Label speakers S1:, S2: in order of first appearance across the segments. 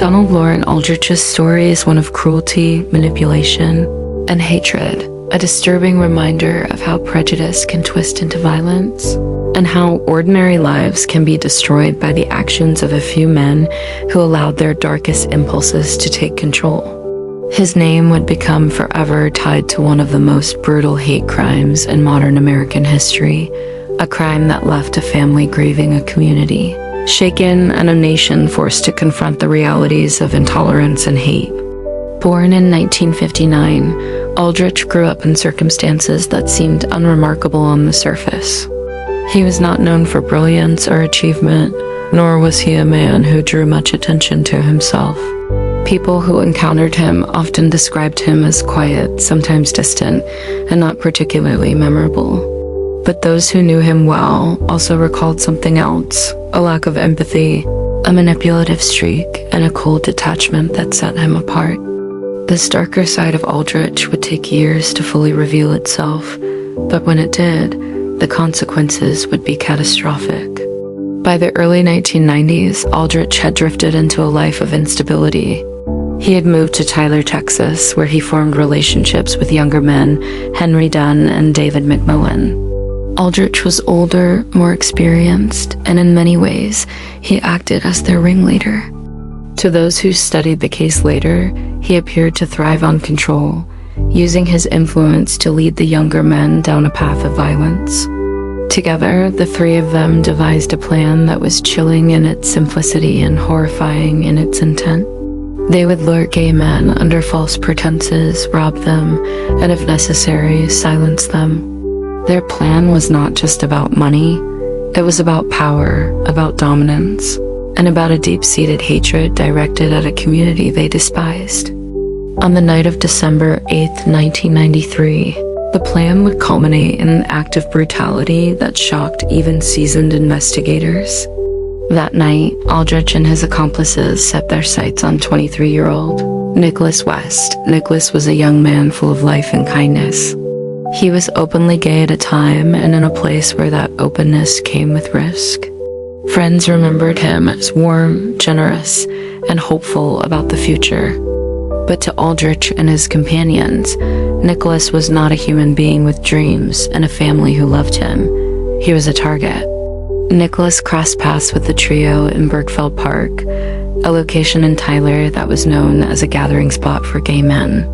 S1: Donald Loren Aldrich's story is one of cruelty, manipulation, and hatred, a disturbing reminder of how prejudice can twist into violence, and how ordinary lives can be destroyed by the actions of a few men who allowed their darkest impulses to take control. His name would become forever tied to one of the most brutal hate crimes in modern American history, a crime that left a family grieving a community shaken and a nation forced to confront the realities of intolerance and hate. Born in 1959, Aldrich grew up in circumstances that seemed unremarkable on the surface. He was not known for brilliance or achievement, nor was he a man who drew much attention to himself. People who encountered him often described him as quiet, sometimes distant, and not particularly memorable. But those who knew him well also recalled something else, a lack of empathy, a manipulative streak, and a cold detachment that set him apart. This darker side of Aldrich would take years to fully reveal itself, but when it did, the consequences would be catastrophic. By the early 1990s, Aldrich had drifted into a life of instability. He had moved to Tyler, Texas, where he formed relationships with younger men, Henry Dunn and David McMillan. Aldrich was older, more experienced, and in many ways, he acted as their ringleader. To those who studied the case later, he appeared to thrive on control, using his influence to lead the younger men down a path of violence. Together, the three of them devised a plan that was chilling in its simplicity and horrifying in its intent. They would lure gay men under false pretenses, rob them, and if necessary, silence them. Their plan was not just about money, it was about power, about dominance, and about a deep-seated hatred directed at a community they despised. On the night of December 8th, 1993, the plan would culminate in an act of brutality that shocked even seasoned investigators. That night, Aldrich and his accomplices set their sights on 23-year-old Nicholas West. Nicholas was a young man full of life and kindness. He was openly gay at a time and in a place where that openness came with risk. Friends remembered him as warm, generous, and hopeful about the future. But to Aldrich and his companions, Nicholas was not a human being with dreams and a family who loved him. He was a target. Nicholas crossed paths with the trio in Bergfeld Park, a location in Tyler that was known as a gathering spot for gay men.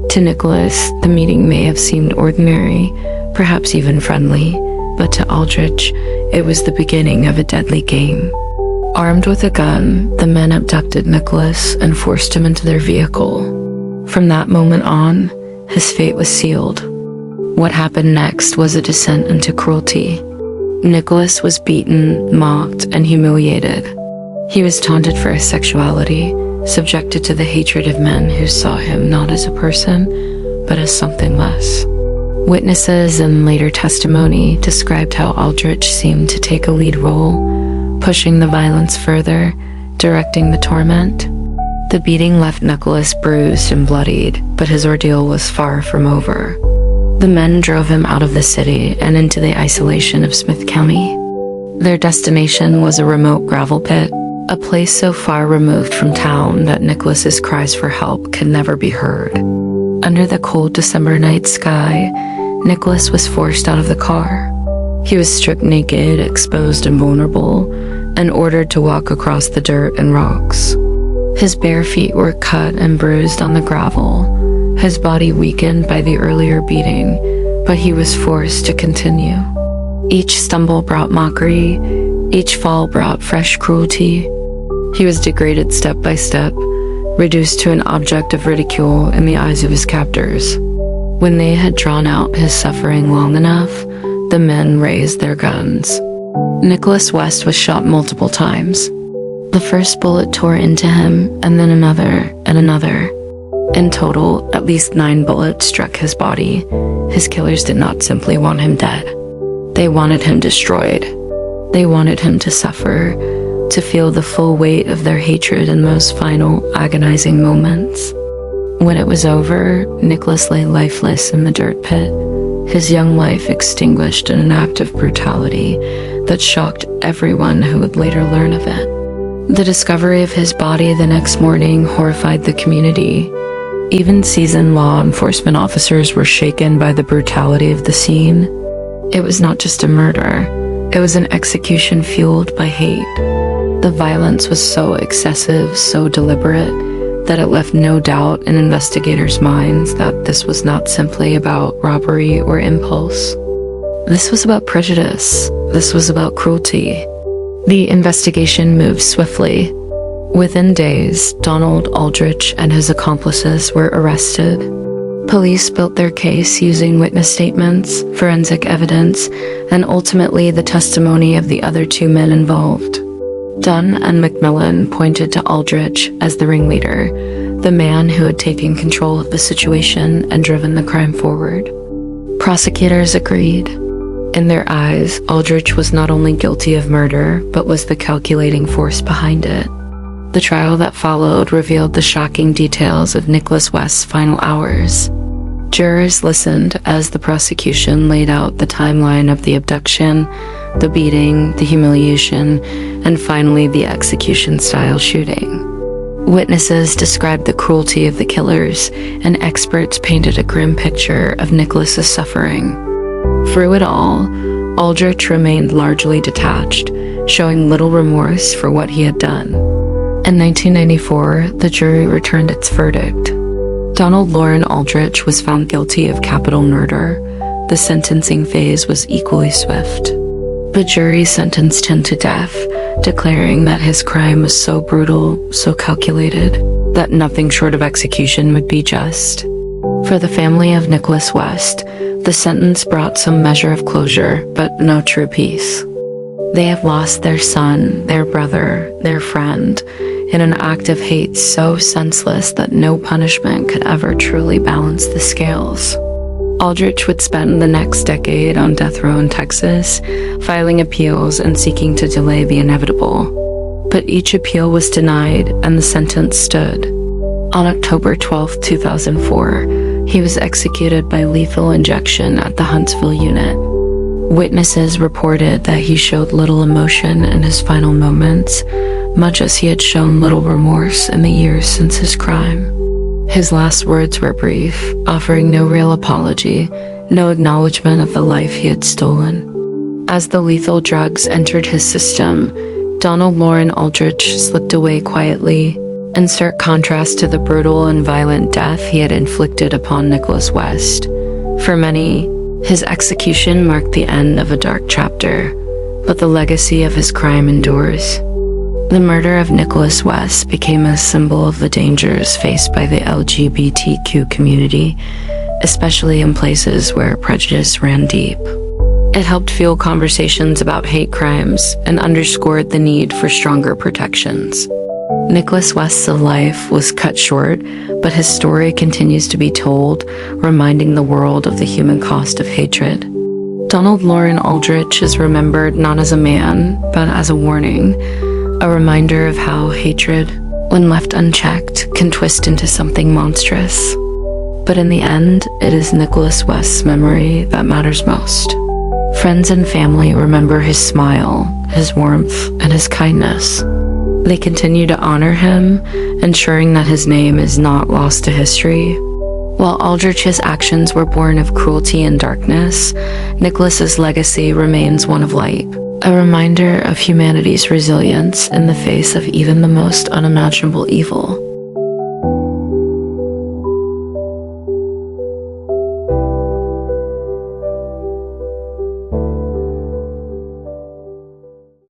S1: To Nicholas, the meeting may have seemed ordinary, perhaps even friendly, but to Aldrich, it was the beginning of a deadly game. Armed with a gun, the men abducted Nicholas and forced him into their vehicle. From that moment on, his fate was sealed. What happened next was a descent into cruelty. Nicholas was beaten, mocked, and humiliated. He was taunted for his sexuality, subjected to the hatred of men who saw him not as a person, but as something less. Witnesses and later testimony described how Aldrich seemed to take a lead role, pushing the violence further, directing the torment. The beating left Nicholas bruised and bloodied, but his ordeal was far from over. The men drove him out of the city and into the isolation of Smith County. Their destination was a remote gravel pit, a place so far removed from town that Nicholas's cries for help could never be heard. Under the cold December night sky, Nicholas was forced out of the car. He was stripped naked, exposed and vulnerable, and ordered to walk across the dirt and rocks. His bare feet were cut and bruised on the gravel, his body weakened by the earlier beating, but he was forced to continue. Each stumble brought mockery, each fall brought fresh cruelty. He was degraded step by step, reduced to an object of ridicule in the eyes of his captors. When they had drawn out his suffering long enough, the men raised their guns. Nicholas West was shot multiple times. The first bullet tore into him, and then another and another. In total, at least 9 bullets struck his body. His killers did not simply want him dead. They wanted him destroyed. They wanted him to suffer, to feel the full weight of their hatred in those final, agonizing moments. When it was over, Nicholas lay lifeless in the dirt pit, his young life extinguished in an act of brutality that shocked everyone who would later learn of it. The discovery of his body the next morning horrified the community. Even seasoned law enforcement officers were shaken by the brutality of the scene. It was not just a murder, it was an execution fueled by hate. The violence was so excessive, so deliberate, that it left no doubt in investigators' minds that this was not simply about robbery or impulse. This was about prejudice. This was about cruelty. The investigation moved swiftly. Within days, Loren Aldrich and his accomplices were arrested. Police built their case using witness statements, forensic evidence, and ultimately the testimony of the other two men involved. Dunn and McMillan pointed to Aldrich as the ringleader, the man who had taken control of the situation and driven the crime forward. Prosecutors agreed. In their eyes, Aldrich was not only guilty of murder, but was the calculating force behind it. The trial that followed revealed the shocking details of Nicholas West's final hours. Jurors listened as the prosecution laid out the timeline of the abduction, the beating, the humiliation, and finally the execution-style shooting. Witnesses described the cruelty of the killers, and experts painted a grim picture of Nicholas's suffering. Through it all, Aldrich remained largely detached, showing little remorse for what he had done. In 1994, the jury returned its verdict. Loren Aldrich was found guilty of capital murder. The sentencing phase was equally swift. The jury sentenced him to death, declaring that his crime was so brutal, so calculated, that nothing short of execution would be just. For the family of Nicholas West, the sentence brought some measure of closure, but no true peace. They have lost their son, their brother, their friend, in an act of hate so senseless that no punishment could ever truly balance the scales. Aldrich would spend the next decade on death row in Texas, filing appeals and seeking to delay the inevitable. But each appeal was denied, and the sentence stood. On October 12, 2004, he was executed by lethal injection at the Huntsville unit. Witnesses reported that he showed little emotion in his final moments, much as he had shown little remorse in the years since his crime. His last words were brief, offering no real apology, no acknowledgement of the life he had stolen. As the lethal drugs entered his system, Loren Aldrich slipped away quietly, in stark contrast to the brutal and violent death he had inflicted upon Nicholas West. For many, his execution marked the end of a dark chapter, but the legacy of his crime endures. The murder of Nicholas West became a symbol of the dangers faced by the LGBTQ community, especially in places where prejudice ran deep. It helped fuel conversations about hate crimes and underscored the need for stronger protections. Nicholas West's life was cut short, but his story continues to be told, reminding the world of the human cost of hatred. Loren Aldrich is remembered not as a man, but as a warning, a reminder of how hatred, when left unchecked, can twist into something monstrous. But in the end, it is Nicholas West's memory that matters most. Friends and family remember his smile, his warmth, and his kindness. They continue to honor him, ensuring that his name is not lost to history. While Aldrich's actions were born of cruelty and darkness, Nicholas's legacy remains one of light, a reminder of humanity's resilience in the face of even the most unimaginable evil.